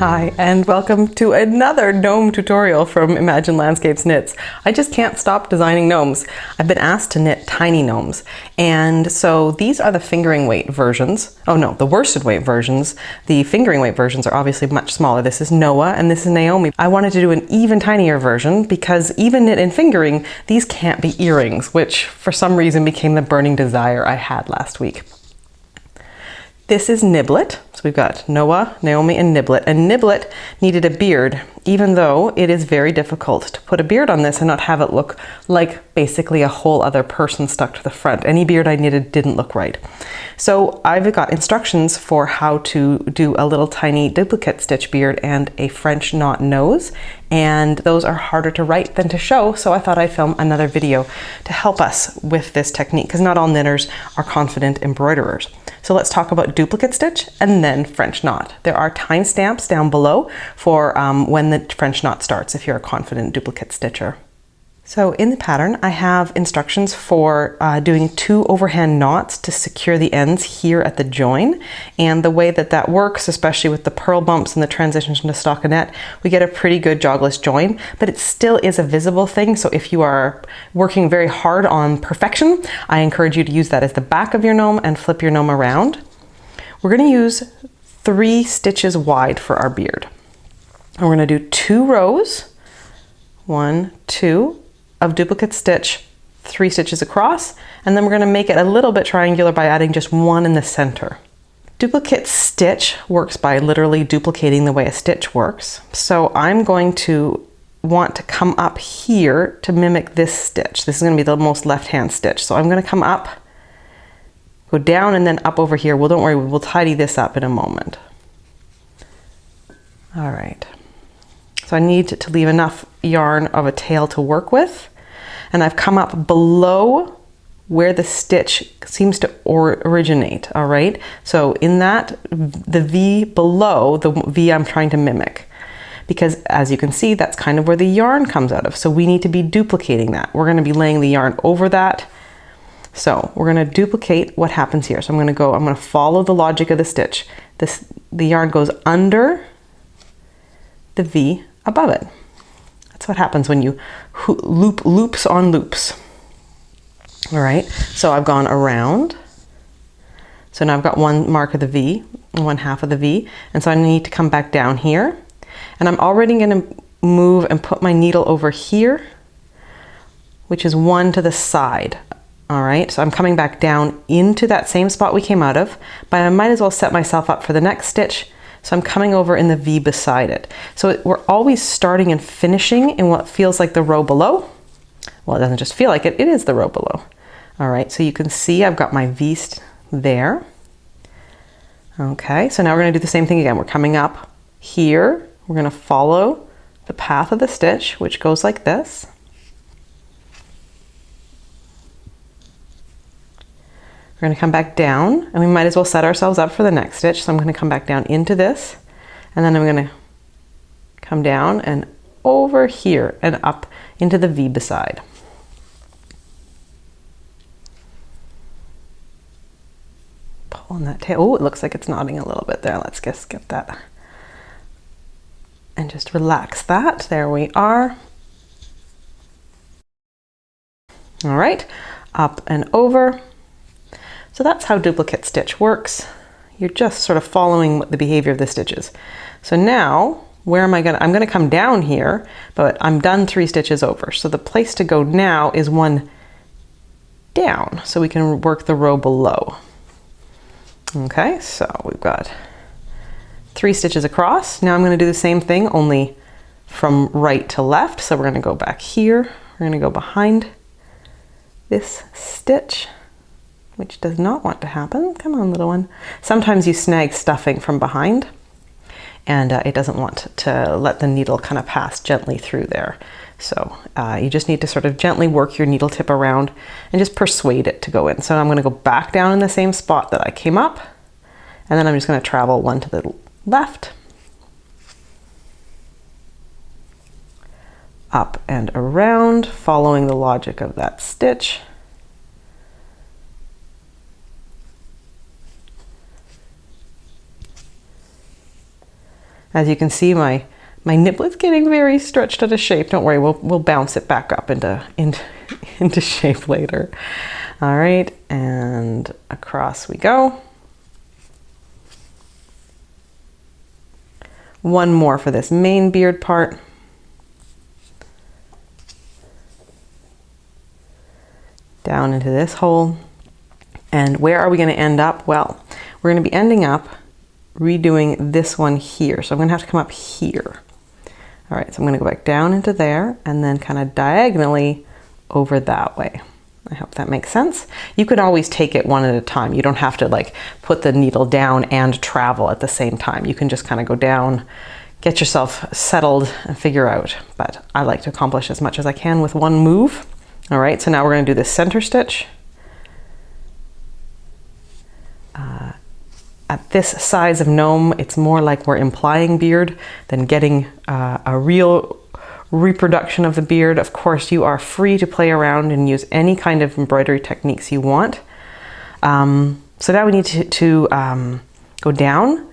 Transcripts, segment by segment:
Hi, and welcome to another gnome tutorial from Imagine Landscapes Knits. I just can't stop designing gnomes. I've been asked to knit tiny gnomes, and so these are the fingering weight versions. Oh no, the worsted weight versions. The fingering weight versions are obviously much smaller. This is Noah and this is Naomi. I wanted to do an even tinier version because even knit and fingering, these can't be earrings, which for some reason became the burning desire I had last week. This is Gnibblet. So we've got Noah, Naomi, and Gnibblet. And Gnibblet needed a beard, even though it is very difficult to put a beard on this and not have it look like basically a whole other person stuck to the front. Any beard I knitted didn't look right. So I've got instructions for how to do a little tiny duplicate stitch beard and a French knot nose. And those are harder to write than to show, so I thought I'd film another video to help us with this technique, because not all knitters are confident embroiderers. So let's talk about duplicate stitch and then French knot. There are timestamps down below for when the French knot starts if you're a confident duplicate stitcher. So in the pattern, I have instructions for doing 2 overhand knots to secure the ends here at the join. And the way that that works, especially with the purl bumps and the transitions into stockinette, we get a pretty good jogless join, but it still is a visible thing. So if you are working very hard on perfection, I encourage you to use that as the back of your gnome and flip your gnome around. We're going to use 3 stitches wide for our beard. And we're going to do 2 rows, 1, 2, of duplicate stitch, 3 stitches across, and then we're going to make it a little bit triangular by adding just 1 in the center. Duplicate stitch works by literally duplicating the way a stitch works. So I'm going to want to come up here to mimic this stitch. This is going to be the most left-hand stitch. So I'm going to come up, go down, and then up over here. Well, don't worry, we'll tidy this up in a moment. All right. So I need to leave enough yarn of a tail to work with. And I've come up below where the stitch seems to originate, all right? So in that, the V below, the V I'm trying to mimic. Because as you can see, that's kind of where the yarn comes out of. So we need to be duplicating that. We're gonna be laying the yarn over that. So we're gonna duplicate what happens here. So I'm gonna follow the logic of the stitch. The yarn goes under the V above it. That's what happens when you loop loops on loops. All right, so I've gone around. So now I've got one mark of the V, one half of the V, and so I need to come back down here. And I'm already gonna move and put my needle over here, which is 1 to the side. All right, so I'm coming back down into that same spot we came out of, but I might as well set myself up for the next stitch. So I'm coming over in the V beside it. So we're always starting and finishing in what feels like the row below. Well, it doesn't just feel like it, it is the row below. All right, so you can see I've got my V there. Okay, so now we're gonna do the same thing again. We're coming up here. We're gonna follow the path of the stitch, which goes like this. We're going to come back down, and we might as well set ourselves up for the next stitch. So I'm going to come back down into this, and then I'm going to come down and over here and up into the V beside. Pull on that tail. Oh, it looks like it's knotting a little bit there. Let's just get that. And just relax that. There we are. All right, up and over. So that's how duplicate stitch works. You're just sort of following the behavior of the stitches. So now, where am I gonna? I'm gonna come down here, but I'm done 3 stitches over. So the place to go now is 1 down, so we can work the row below. Okay, so we've got 3 stitches across. Now I'm gonna do the same thing, only from right to left. So we're gonna go back here. We're gonna go behind this stitch, which does not want to happen. Come on, little one. Sometimes you snag stuffing from behind, and it doesn't want to let the needle kind of pass gently through there. So you just need to sort of gently work your needle tip around and just persuade it to go in. So I'm gonna go back down in the same spot that I came up, and then I'm just gonna travel 1 to the left, up and around, following the logic of that stitch. As you can see, my Gnibblet's getting very stretched out of shape. Don't worry, we'll bounce it back up into shape later. All right, and across we go. One more for this main beard part. Down into this hole. And where are we going to end up? Well, we're going to be ending up redoing this one here. So I'm going to have to come up here. All right, so I'm going to go back down into there and then kind of diagonally over that way. I hope that makes sense. You could always take it one at a time. You don't have to like put the needle down and travel at the same time. You can just kind of go down, get yourself settled and figure out. But I like to accomplish as much as I can with one move. All right, so now we're going to do this center stitch. At this size of gnome, it's more like we're implying beard than getting a real reproduction of the beard. Of course, you are free to play around and use any kind of embroidery techniques you want. So now we need to go down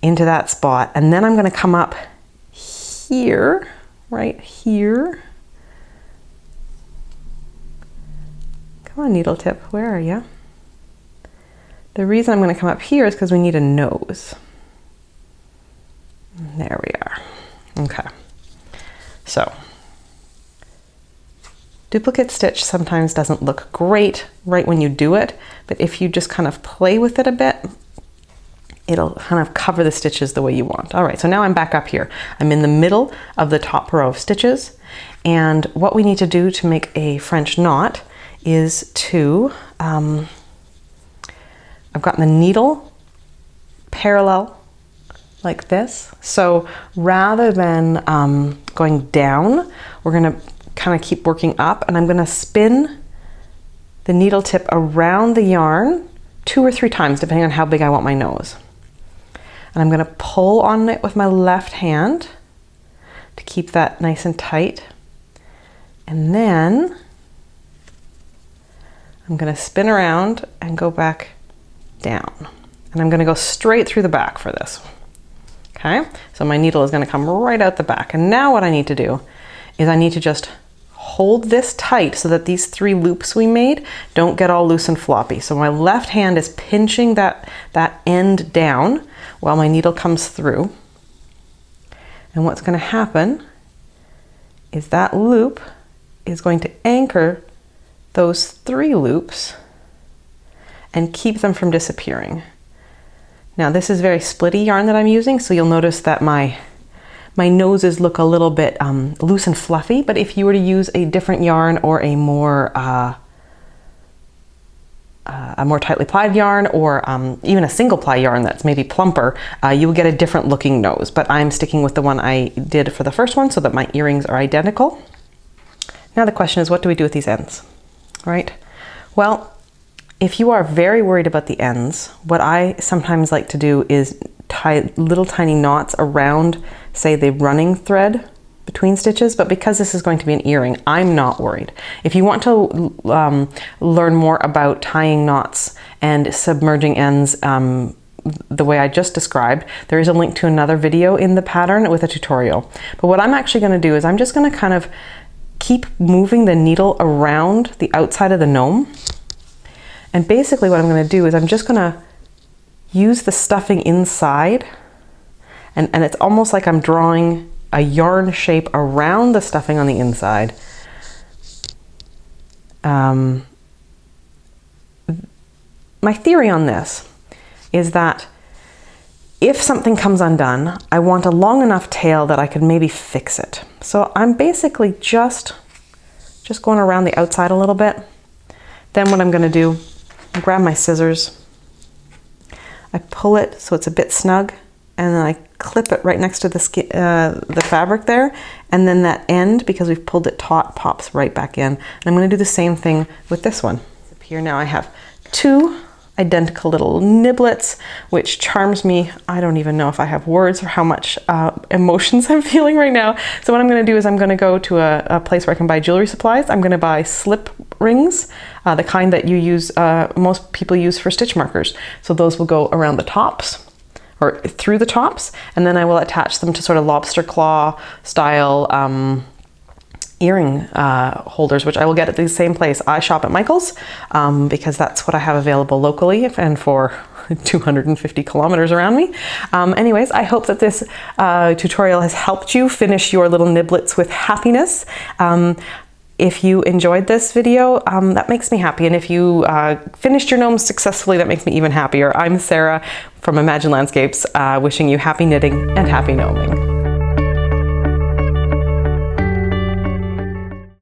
into that spot, and then I'm going to come up here, right here. Come on, needle tip, where are you? The reason I'm going to come up here is because we need a nose. There we are. Okay. So, duplicate stitch sometimes doesn't look great right when you do it, but if you just kind of play with it a bit, it'll kind of cover the stitches the way you want. All right, so now I'm back up here. I'm in the middle of the top row of stitches, and what we need to do to make a French knot is to, I've got the needle parallel like this. So rather than going down, we're gonna kind of keep working up, and I'm gonna spin the needle tip around the yarn 2 or 3 times, depending on how big I want my nose. And I'm gonna pull on it with my left hand to keep that nice and tight. And then I'm gonna spin around and go back down. And I'm gonna go straight through the back for this. Okay, so my needle is gonna come right out the back. And now what I need to do is I need to just hold this tight so that these 3 loops we made don't get all loose and floppy. So my left hand is pinching that end down while my needle comes through. And what's gonna happen is that loop is going to anchor those 3 loops and keep them from disappearing. Now this is very splitty yarn that I'm using, so you'll notice that my noses look a little bit loose and fluffy, but if you were to use a different yarn or a more tightly plied yarn, or even a single ply yarn that's maybe plumper, you will get a different looking nose. But I'm sticking with the one I did for the first one so that my earrings are identical. Now the question is, what do we do with these ends? All right, well, if you are very worried about the ends, what I sometimes like to do is tie little tiny knots around, say, the running thread between stitches, but because this is going to be an earring, I'm not worried. If you want to learn more about tying knots and submerging ends the way I just described, there is a link to another video in the pattern with a tutorial. But what I'm actually going to do is I'm just going to kind of keep moving the needle around the outside of the gnome. And basically what I'm going to do is I'm just going to use the stuffing inside, and it's almost like I'm drawing a yarn shape around the stuffing on the inside. My theory on this is that if something comes undone, I want a long enough tail that I could maybe fix it. So I'm basically just going around the outside a little bit. Then what I'm going to do, I grab my scissors, I pull it so it's a bit snug, and then I clip it right next to the fabric there, and then that end, because we've pulled it taut, pops right back in. And I'm going to do the same thing with this one. Here now I have 2 identical little Gniblets, which charms me. I don't even know if I have words for how much emotions I'm feeling right now. So what I'm going to do is I'm going to go to a place where I can buy jewelry supplies. I'm going to buy slip rings, the kind that you use, most people use for stitch markers. So those will go around the tops, or through the tops, and then I will attach them to sort of lobster claw style earring holders, which I will get at the same place. I shop at Michael's because that's what I have available locally and for 250 kilometers around me. Anyways, I hope that this tutorial has helped you finish your little Gniblets with happiness. If you enjoyed this video, that makes me happy. And if you finished your gnomes successfully, that makes me even happier. I'm Sarah from Imagine Landscapes, wishing you happy knitting and happy gnoming.